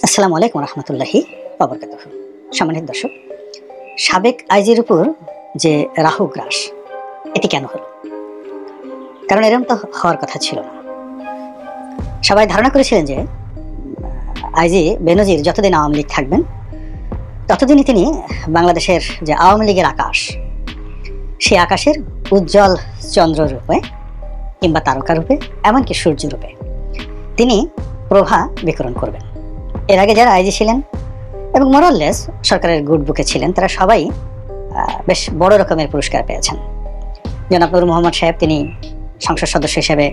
আসসালামু আলাইকুম রহমতুল্লাহি ওয়াবারাকাতুহু। সম্মানিত দর্শক, সাবেক আইজির উপর যে রাহু গ্রাস, এটি কেন হলো? কারণ এরকম তো হওয়ার কথা ছিল না। সবাই ধারণা করেছিলেন যে আইজি বেনজির যতদিন আওয়ামী লীগ থাকবেন ততদিনই তিনি বাংলাদেশের যে আওয়ামী লীগের আকাশ, সেই আকাশের উজ্জ্বল চন্দ্ররূপে কিংবা তারকারূপে, এমনকি সূর্যরূপে তিনি প্রভা বিকরণ করবেন। এর আগে যারা আইজি ছিলেন এবং মোরাললেস সরকারের গুড বুকে ছিলেন, তারা সবাই বেশ বড় রকমের পুরস্কার পেয়েছেন। জনাব নূর মোহাম্মদ সাহেব, তিনি সংসদ সদস্য হিসেবে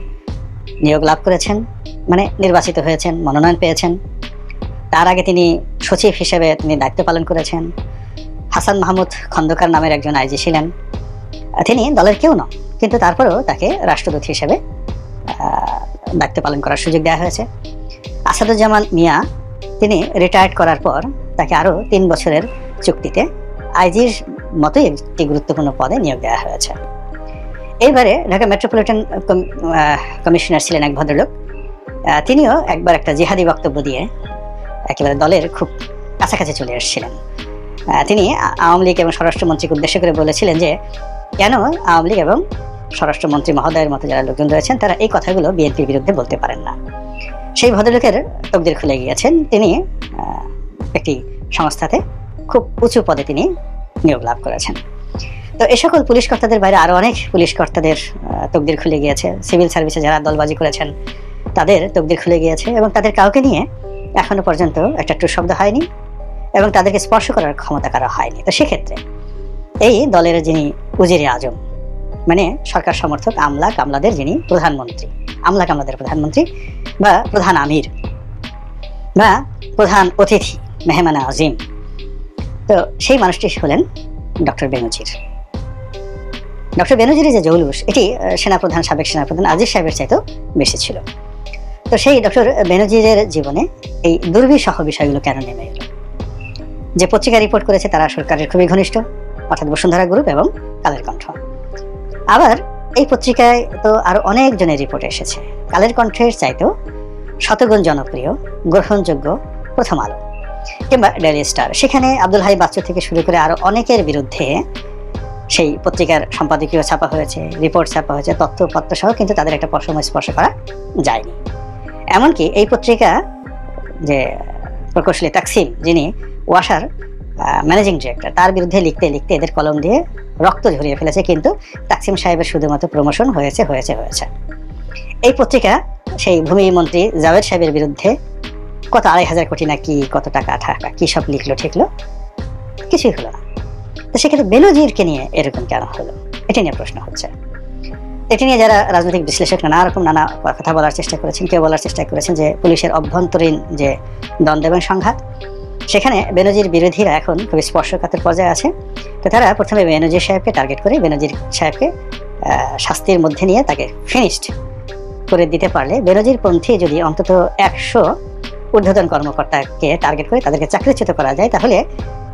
নিয়োগ লাভ করেছেন, মানে নির্বাচিত হয়েছেন, মনোনয়ন পেয়েছেন। তার আগে তিনি সচিব হিসেবে তিনি দায়িত্ব পালন করেছেন। হাসান মাহমুদ খন্দকার নামের একজন আইজি ছিলেন, তিনি দলের কেউ নন, কিন্তু তারপরেও তাকে রাষ্ট্রদূত হিসেবে দায়িত্ব পালন করার সুযোগ দেওয়া হয়েছে। আসাদুজ্জামান মিয়া, তিনি রিটায়ার্ড করার পর তাকে আরও 3 বছরের চুক্তিতে আইজির মতোই একটি গুরুত্বপূর্ণ পদে নিয়োগ দেওয়া হয়েছে। এইবারে ঢাকা মেট্রোপলিটন কমিশনার ছিলেন এক ভদ্রলোক, তিনিও একবার একটা জিহাদি বক্তব্য দিয়ে একেবারে দলের খুব কাছাকাছি চলে এসেছিলেন। তিনি আওয়ামী লীগ এবং স্বরাষ্ট্রমন্ত্রীকে উদ্দেশ্য করে বলেছিলেন যে কেন আওয়ামী লীগ এবং স্বরাষ্ট্রমন্ত্রী মহোদয়ের মতো যারা লোকজন রয়েছেন তারা এই কথাগুলো বিএনপির বিরুদ্ধে বলতে পারেন না। সেই ভদ্রলোকের তকদির খুলে গিয়েছেন, তিনি একটি সংস্থাতে খুব উঁচু পদে তিনি নিয়োগ লাভ করেছেন। তো এই সকল পুলিশ কর্তাদের বাইরে আরও অনেক পুলিশ কর্তাদের তকদির খুলে গিয়েছে। সিভিল সার্ভিসে যারা দলবাজি করেছেন তাদের তকদির খুলে গিয়েছে, এবং তাদের কাউকে নিয়ে এখনো পর্যন্ত একটা ট্রু শব্দ হয়নি এবং তাদেরকে স্পর্শ করার ক্ষমতা কারো হয়নি। তো সেক্ষেত্রে এই দলের যিনি উজিরে আজম, মানে সরকার সমর্থক আমলা কামলাদের যিনি প্রধানমন্ত্রী, আমলা কামলাদের প্রধানমন্ত্রী বা প্রধান আমির বা প্রধান অতিথি, মেহমান আজিম, তো সেই মানুষটি হলেন ডক্টর বেনজির। ডক্টর বেনজিরের যে জৌলুস, এটি সেনাপ্রধান, সাবেক সেনাপ্রধান আজিজ সাহেবের চাইতেও বেশি ছিল। তো সেই ডক্টর বেনজিরের জীবনে এই দুর্বিষহ বিষয়গুলো কেন নেমে এলো? যে পত্রিকা রিপোর্ট করেছে তারা সরকারের খুবই ঘনিষ্ঠ, অর্থাৎ বসুন্ধরা গ্রুপ এবং কালের কণ্ঠ। আবার এই পত্রিকায় তো আরো অনেক জনের রিপোর্ট এসেছে, কালের কণ্ঠের চাইতেও শতগুণ জনপ্রিয়, গ্রহণযোগ্য প্রথম আলো কিংবা ডেইলি স্টার। সেখানে আব্দুল হাই বাচ্চু থেকে শুরু করে আরো অনেকের বিরুদ্ধে সেই পত্রিকার সম্পাদকীয় ছাপা হয়েছে, রিপোর্ট ছাপা হয়েছে, তথ্যপত্র সহ, কিন্তু তাদের একটা পশম স্পর্শ করা যায়নি। এমনকি এই পত্রিকা যে প্রকৌশলী তাকসিম, যিনি ওয়াসার ম্যানেজিং ডিরেক্টর, তার বিরুদ্ধে লিখতে লিখতে এদের কলম দিয়ে রক্ত ঝরিয়ে ফেলেছে, কিন্তু তাকসিম সাহেবের শুধুমাত্র প্রমোশন হয়েছে। এই পত্রিকা সেই ভূমি মন্ত্রী জাভেদ সাহেবের বিরুদ্ধে কত 2,500 কোটি না কি কত টাকা কি সব লিখলো, ঠিকলো, কিছুই হলো না। তো সেক্ষেত্রে বেনজিরকে নিয়ে এরকম কেন হলো, এটি নিয়ে প্রশ্ন হচ্ছে। এটি নিয়ে যারা রাজনৈতিক বিশ্লেষক নানা কথা বলার চেষ্টা করেছেন। কেউ বলার চেষ্টা করেছেন যে পুলিশের অভ্যন্তরীণ যে দ্বন্দ্ব এবং সংঘাত, সেখানে বেনজির বিরোধীরা এখন খুবই স্পর্শকাতর পর্যায়ে আছে। তো তারা প্রথমে বেনজির সাহেবকে টার্গেট করে বেনজির সাহেবকে শাস্তির মধ্যে নিয়ে তাকে ফিনিশড করে দিতে পারলে, বেনজির পন্থী যদি অন্তত 100 ঊর্ধ্বতন কর্মকর্তাকে টার্গেট করে তাদেরকে চাকরিচ্যুত করা যায়, তাহলে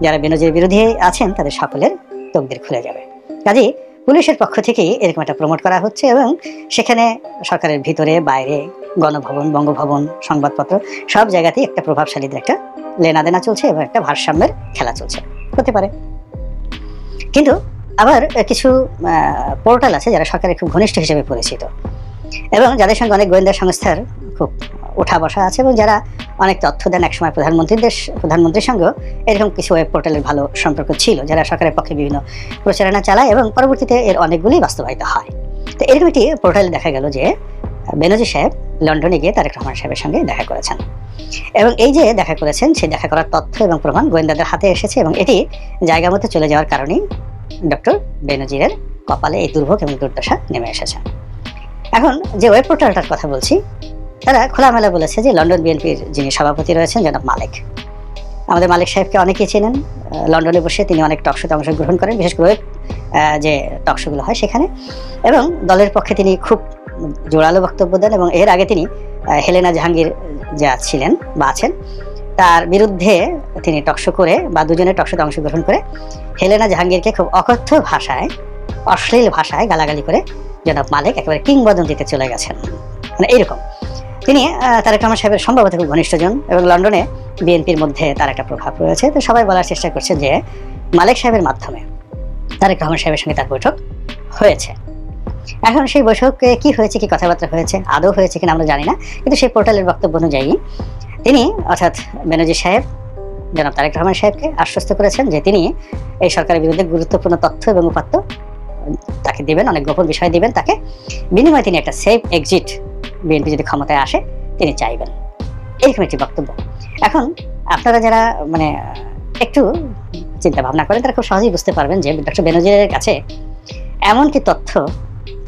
যারা বেনজির বিরোধী আছেন তাদের সকলের তকদির খুলে যাবে। কাজেই পুলিশের পক্ষ থেকেই এরকম একটা প্রমোট করা হচ্ছে, এবং সেখানে সরকারের ভিতরে বাইরে, গণভবন, বঙ্গভবন, সংবাদপত্র, সব জায়গাতেই একটা প্রভাবশালীদের একটা লেনাদেনা চলছে এবং একটা ভারসাম্যের খেলা চলছে। হতে পারে, কিন্তু আবার কিছু পোর্টাল আছে যারা সরকারের খুব ঘনিষ্ঠ হিসেবে পরিচিত এবং যাদের সঙ্গে অনেক গোয়েন্দা সংস্থার খুব ওঠা বসা আছে, এবং যারা অনেক তথ্য দেন। একসময় প্রধানমন্ত্রীর সঙ্গেও এরকম কিছু ওয়েব পোর্টালের ভালো সম্পর্ক ছিল, যারা সরকারের পক্ষে বিভিন্ন প্রচারণা চালায় এবং পরবর্তীতে এর অনেকগুলি বাস্তবায়িত হয়। তো এরকম একটি পোর্টালে দেখা গেল যে বেনজির সাহেব লন্ডনে গিয়ে তারেক রহমান সাহেবের সঙ্গে দেখা করেছেন, এবং এই যে দেখা করেছেন সেই দেখা করার তথ্য এবং প্রমাণ গোয়েন্দাদের হাতে এসেছে, এবং এটি জায়গা মতো চলে যাওয়ার কারণেই ডক্টর বেনজিরের কপালে এই দুর্ভোগ এবং দুর্দশা নেমে এসেছে। এখন যে ওয়েব পোর্টালটার কথা বলছি, তারা খোলামেলা বলেছে যে লন্ডন বিএনপির যিনি সভাপতি রয়েছেন জনাব মালেক, আমাদের মালেক সাহেবকে অনেকেই চেনেন। লন্ডনে বসে তিনি অনেক টকশোতে অংশগ্রহণ করেন, বিশেষ করে যে টকশোগুলো হয় সেখানে, এবং দলের পক্ষে তিনি খুব জোরালো বক্তব্য দেন। এবং এর আগে তিনি হেলেনা জাহাঙ্গীর যা ছিলেন বা আছেন, তার বিরুদ্ধে তিনি টকশো করে বা দুজনের টকশোতে অংশগ্রহণ করে হেলেনা জাহাঙ্গীরকে খুব অকথ্য ভাষায়, অশ্লীল ভাষায় গালাগালি করে জনাব মালেক একেবারে কিংবদন্তিতে চলে গেছেন। মানে এইরকম তিনি তারেক রহমান সাহেবের সম্ভবত খুব ঘনিষ্ঠজন এবং লন্ডনে বিএনপির মধ্যে তার একটা প্রভাব রয়েছে। তো সবাই বলার চেষ্টা করছে যে মালেক সাহেবের মাধ্যমে তারেক রহমান সাহেবের সঙ্গে তার বৈঠক হয়েছে। এখন সেই বৈঠকে কি হয়েছে, কি কথাবার্তা হয়েছে, আদৌ হয়েছে কিনা আমরা জানি না, কিন্তু সেই পোর্টালের বক্তব্য অনুযায়ী তিনি অর্থাৎ বেনজির সাহেব জনাব তারেক রহমান সাহেবকে আশ্বস্ত করেছেন যে তিনি এই সরকারের বিরুদ্ধে গুরুত্বপূর্ণ তথ্য এবং উপাত্ত তাকে দিবেন, অনেক গোপন বিষয় দিবেন তাকে, বিনিময়ে তিনি একটা সেফ এক্সিট বিএনপি যদি ক্ষমতায় আসে তিনি চাইবেন, এইরকম একটি বক্তব্য। এখন আপনারা যারা মানে একটু চিন্তা ভাবনা করেন তারা খুব সহজেই বুঝতে পারবেন যে ডক্টর বেনজিরের কাছে এমন কি তথ্য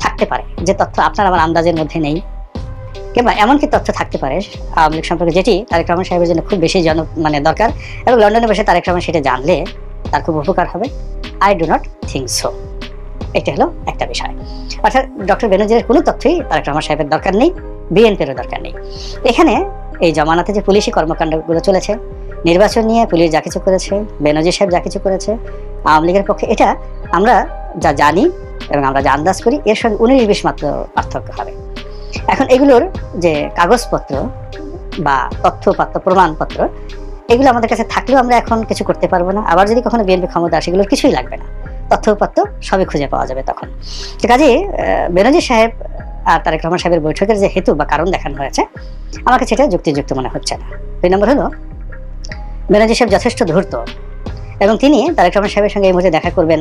থাকতে পারে যে তথ্য আপনার আমার আন্দাজের মধ্যে নেই, কিংবা এমন কি তথ্য থাকতে পারে আওয়ামী লীগ সম্পর্কে যেটি তারেক রহমান সাহেবের জন্য খুব বেশি দরকার, এবং লন্ডনে বসে তারেক রহমান সেটা জানলে তার খুব উপকার হবে। I do not think so. এটা হলো একটা বিষয়। অর্থাৎ ডক্টর বেনজিরের কোনো তথ্যই তারেক রহমান সাহেবের দরকার নেই, বিএনপিরও দরকার নেই। এখানে এই জমানাতে যে পুলিশি কর্মকাণ্ডগুলো চলেছে, নির্বাচন নিয়ে পুলিশ যা কিছু করেছে, বেনজির সাহেব যা কিছু করেছে আওয়ামী লীগের পক্ষে, এটা আমরা যা জানি এবং আমরা যা আন্দাজ করি এর সঙ্গে 19-20 মাত্র পার্থক্য হবে। এখন এগুলোর যে কাগজপত্র বা তথ্যপত্র, প্রমাণপত্র, এগুলো আমাদের কাছে থাকলেও আমরা এখন কিছু করতে পারবো না। আবার যদি কখনো বিএনপি ক্ষমতা আসে এগুলোর কিছুই লাগবে না, তথ্যপত্র সবই খুঁজে পাওয়া যাবে তখন। তো কাজেই বেনজির সাহেব আর তারেক রহমান সাহেবের বৈঠকের যে হেতু বা কারণ দেখানো হয়েছে আমার কাছে এটা যুক্তিযুক্ত মনে হচ্ছে না। 2 নম্বর হলো বেনজির সাহেব যথেষ্ট ধূর্ত এবং তিনি তারেক রহমান সাহেবের সঙ্গে এই মুহূর্তে দেখা করবেন,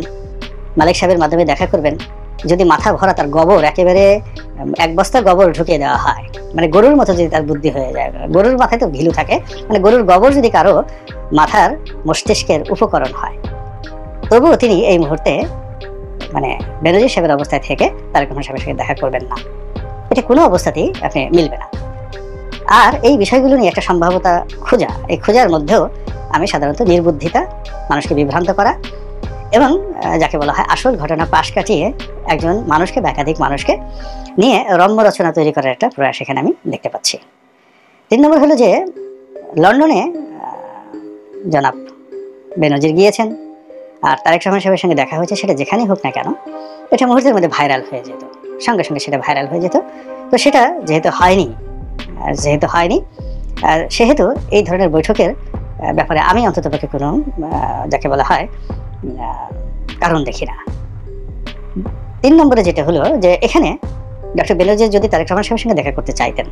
মালিক সাহেবের মাধ্যমে দেখা করবেন। যদি মাথা ভরা তার গোবর, একেবারে 1 বস্তা গোবর ঢুকিয়ে দেওয়া হয়, মানে গরুর মতো যদি তার বুদ্ধি হয়ে যায়, গরুর মাথায় তো ঘিলু থাকে, মানে গরুর গোবর যদি কারো মাথার মস্তিষ্কের উপকরণ হয়, তবুও তিনি এই মুহূর্তে মানে বেনজির সাহেবের অবস্থায় থেকে তারেক রহমান সাহেবের সঙ্গে দেখা করবেন না। এটা কোনো অবস্থাতেই আপনি মিলবে না। আর এই বিষয়গুলো নিয়ে একটা সম্ভাব্যতা খোঁজা, এই খোঁজার মধ্যেও আমি সাধারণত নির্বুদ্ধিতা, মানুষকে বিভ্রান্ত করা এবং যাকে বলা হয় আসল ঘটনা পাশ কাটিয়ে একজন মানুষকে বা একাধিক মানুষকে নিয়ে রম্য রচনা তৈরি করার একটা প্রয়াস এখানে আমি দেখতে পাচ্ছি। 3 নম্বর হলো যে লন্ডনে জনাব বেনজির গিয়েছেন আর তারেক রহমান সাহেবের সঙ্গে দেখা হয়েছে, সেটা যেখানেই হোক না কেন এটা মুহূর্তের মধ্যে ভাইরাল হয়ে যেত, সঙ্গে সঙ্গে সেটা ভাইরাল হয়ে যেত। তো সেটা যেহেতু হয়নি সেহেতু এই ধরনের বৈঠকের ব্যাপারে আমি অন্ততপক্ষে কোনো যাকে বলা হয় কারণ দেখি না। 3 নম্বরে যেটা হলো যে এখানে ডক্টর বেনজির যদি তারেক রহমান সাহেবের সঙ্গে দেখা করতে চাইতেন,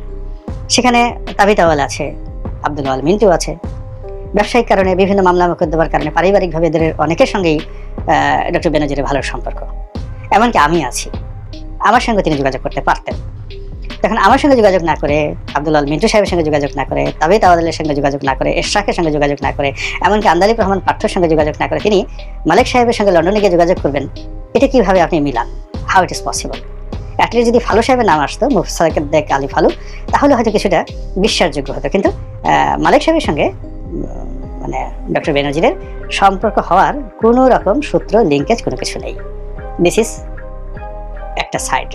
সেখানে তাবিত আওয়াল আছে, আব্দুল আওয়াল মিন্টু আছে, ব্যবসায়িক কারণে বিভিন্ন মামলা মোকদ্দমার কারণে পারিবারিকভাবে এদের অনেকের সঙ্গেই ডক্টর বেনজিরের ভালো সম্পর্ক, এমনকি আমি আছি, আমার সঙ্গে তিনি যোগাযোগ করতে পারতেন। তখন আমার সঙ্গে যোগাযোগ না করে, আব্দুল আল মিন্টু সাহেবের সঙ্গে যোগাযোগ না করে, তাবিত আওয়ালের সঙ্গে যোগাযোগ না করে, এশরাকের সঙ্গে যোগাযোগ না করে, এমনকি আন্দালিব রহমান পাঠ্যর সঙ্গে যোগাযোগ না করে তিনি মালিক সাহেবের সঙ্গে লন্ডনে গিয়ে যোগাযোগ করবেন, এটা কিভাবে আপনি Milan? How it is possible? At least যদি ফালু সাহেবের নাম আসতো, মুফসাদেক আলী ফালু, তাহলে হয়তো কিছুটা বিশ্বাসযোগ্য হতো। কিন্তু মালিক সাহেবের সঙ্গে মানে ডক্টর বেনজিরের সম্পর্ক হওয়ার কোনো রকম সূত্র, লিঙ্কেজ, কোনো কিছু নেই। দিস ইজ একটা সাইড।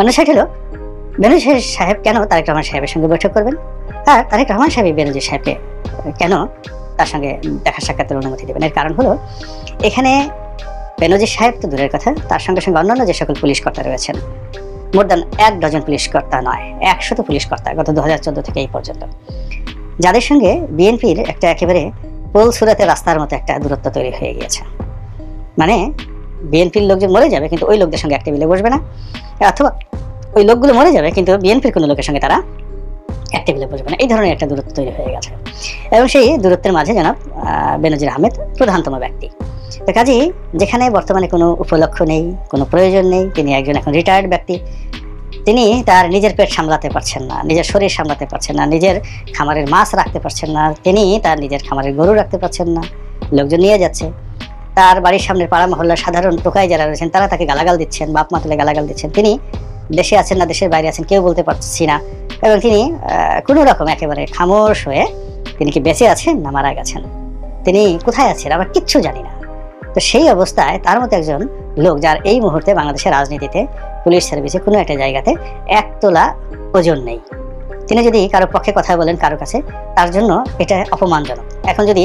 অন্য সাইড হলো বেনজির সাহেব কেন তারেক রহমান সাহেবের সঙ্গে বৈঠক করবেন, আর তারেক রহমান সাহেব বেনজির সাহেবকে কেন তার সঙ্গে দেখা সাক্ষাতের অনুমতি দেবেন? এর কারণ হলো এখানে বেনজির সাহেব তো দূরের কথা, তার সঙ্গে সঙ্গে অন্যান্য যে সকল পুলিশ কর্তা রয়েছেন, মোর দ্যান 1 ডজন পুলিশ কর্তা নয়, 100 পুলিশ কর্তা গত 2014 থেকে এই পর্যন্ত, যাদের সঙ্গে বিএনপির একটা একেবারে পোল সুরাতে রাস্তার মতো একটা দূরত্ব তৈরি হয়ে গিয়েছে। মানে বিএনপির লোকজন মরে যাবে কিন্তু ওই লোকদের সঙ্গে এক টেবিলে বসবে না, অথবা ওই লোকগুলো মরে যাবে কিন্তু বিএনপির কোনো লোকের সঙ্গে তারা এক টেবিলে বসবে না, এই ধরনের একটা দূরত্ব তৈরি হয়ে গেছে। এবং সেই দূরত্বের মাঝে জনাব বেনজির আহমেদ প্রধানতম ব্যক্তি। তো কাজেই যেখানে বর্তমানে কোনো উপলক্ষ নেই, কোনো প্রয়োজন নেই, তিনি একজন এখন রিটায়ার্ড ব্যক্তি, তিনি তার নিজের পেট সামলাতে পারছেন না, নিজের শরীর সামলাতে পারছেন না, নিজের খামারের মাছ রাখতে পারছেন না, তিনি তার নিজের খামারের গরু রাখতে পারছেন না, লোকজন নিয়ে যাচ্ছে, তার বাড়ির সামনের পাড়া মহল্লার সাধারণ টোকাই যারা রয়েছেন তারা তাকে গালাগাল দিচ্ছেন, বাপ মা তুলে গালাগাল দিচ্ছেন, তিনি দেশে আছেন না দেশের বাইরে আছেন কেউ বলতে পারছি না, এবং তিনি কোনো রকম একেবারে খামোশ হয়ে তিনি কি বেঁচে আছেন না মারা গেছেন, তিনি কোথায় আছেন আমরা কিচ্ছু জানি না। তো সেই অবস্থায় তার মতো একজন লোক, যার এই মুহূর্তে বাংলাদেশের রাজনীতিতে পুলিশ সার্ভিসে কোনো একটা জায়গাতে 1 তোলা ওজন নেই, তিনি যদি কারো পক্ষে কথা বলেন কারো কাছে, তার জন্য এটা অপমানজনক। এখন যদি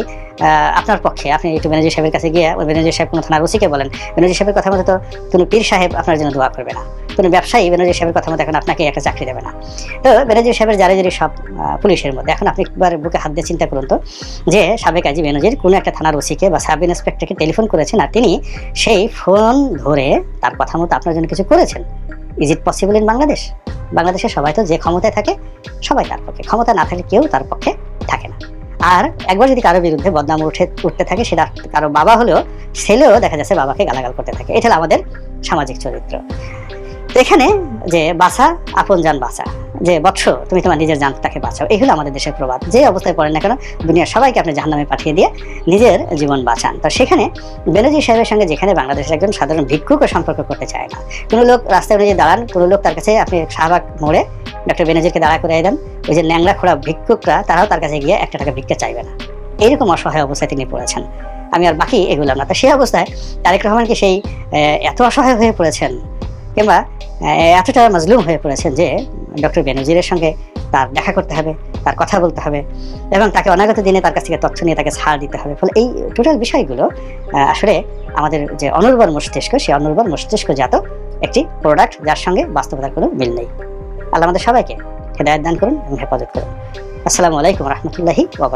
আপনার পক্ষে আপনি একটু বেনজির সাহেবের কাছে গিয়ে ওই বেনজির সাহেব কোনো থানার ওসিকে বলেন, বেনজির সাহেবের কথা মতো তো কোনো পীর সাহেব আপনার জন্য দোয়া করবে না, কোনো ব্যবসায়ী বেনজির সাহেবের কথা মতো এখন আপনাকে একটা চাকরি দেবে না। তো বেনজির সাহেবের জারি সব পুলিশের মধ্যে এখন আপনি একবার বুকে হাত দিয়ে চিন্তা করুন তো, যে সাবেক আইজি বেনজির কোনো একটা থানার ওসিকে বা সাব ইন্সপেক্টরকে টেলিফোন করেছেন আর তিনি সেই ফোন ধরে তার কথা মতো আপনার জন্য কিছু করেছেন। Is it possible in Bangladesh? বাংলাদেশে সবাই তো যে ক্ষমতায় থাকে সবাই তার পক্ষে, ক্ষমতা না থাকলে কেউ তার পক্ষে থাকে না। আর একবার যদি কারো বিরুদ্ধে বদনাম উঠতে থাকে, সেটা কারো বাবা হলেও ছেলেও দেখা যাচ্ছে বাবাকে গালাগাল করতে থাকে। এটা হলো আমাদের সামাজিক চরিত্র। তো এখানে যে বাঁচা আপন জান বাঁচা, যে বৎস তুমি তোমার নিজের জানটাকে বাঁচাও, এই হলো আমাদের দেশের প্রবাদ। যে অবস্থায় পড়েন না কেন দুনিয়ার সবাইকে আপনি জাহান্নামে পাঠিয়ে দিয়ে নিজের জীবন বাঁচান। তো সেখানে বেনজির সাহেবের সঙ্গে যেখানে বাংলাদেশের একজন সাধারণ ভিক্ষুকও সম্পর্ক করতে চায় না, কোনো লোক রাস্তায় অনুযায়ী দাঁড়ান, কোনো লোক তার কাছে আপনি শাহবাগ মোড়ে ডক্টর বেনজিরকে দাঁড়া করে দেন, ওই যে ন্যাংরা খোড়া ভিক্ষুকরা তারাও তার কাছে গিয়ে 1 টাকা ভিক্ষা চাইবে না। এইরকম অসহায় অবস্থায় তিনি পড়েছেন। আমি আর বাকি এগুলো না। তো সেই অবস্থায় তারেক রহমানকে সেই এত অসহায় হয়ে পড়েছেন কিংবা এতটা মাজলুম হয়ে পড়েছেন যে ডক্টর বেনজিরের সঙ্গে তার দেখা করতে হবে, তার কথা বলতে হবে এবং তাকে অনাগত দিনে তার কাছ থেকে তথ্য নিয়ে তাকে ছাড় দিতে হবে। ফলে এই টোটাল বিষয়গুলো আসলে আমাদের যে অনুর্বর মস্তিষ্ক, সেই অনুর্বর মস্তিষ্কজাত একটি প্রোডাক্ট, যার সঙ্গে বাস্তবতার কোনো মিল নেই। আল্লাহ আমাদের সবাইকে হেদায়েত দান করুন এবং হেফাজত করুন। আসসালামু আলাইকুম রহমতুল্লাহি ওয়া বারাকাতুহু।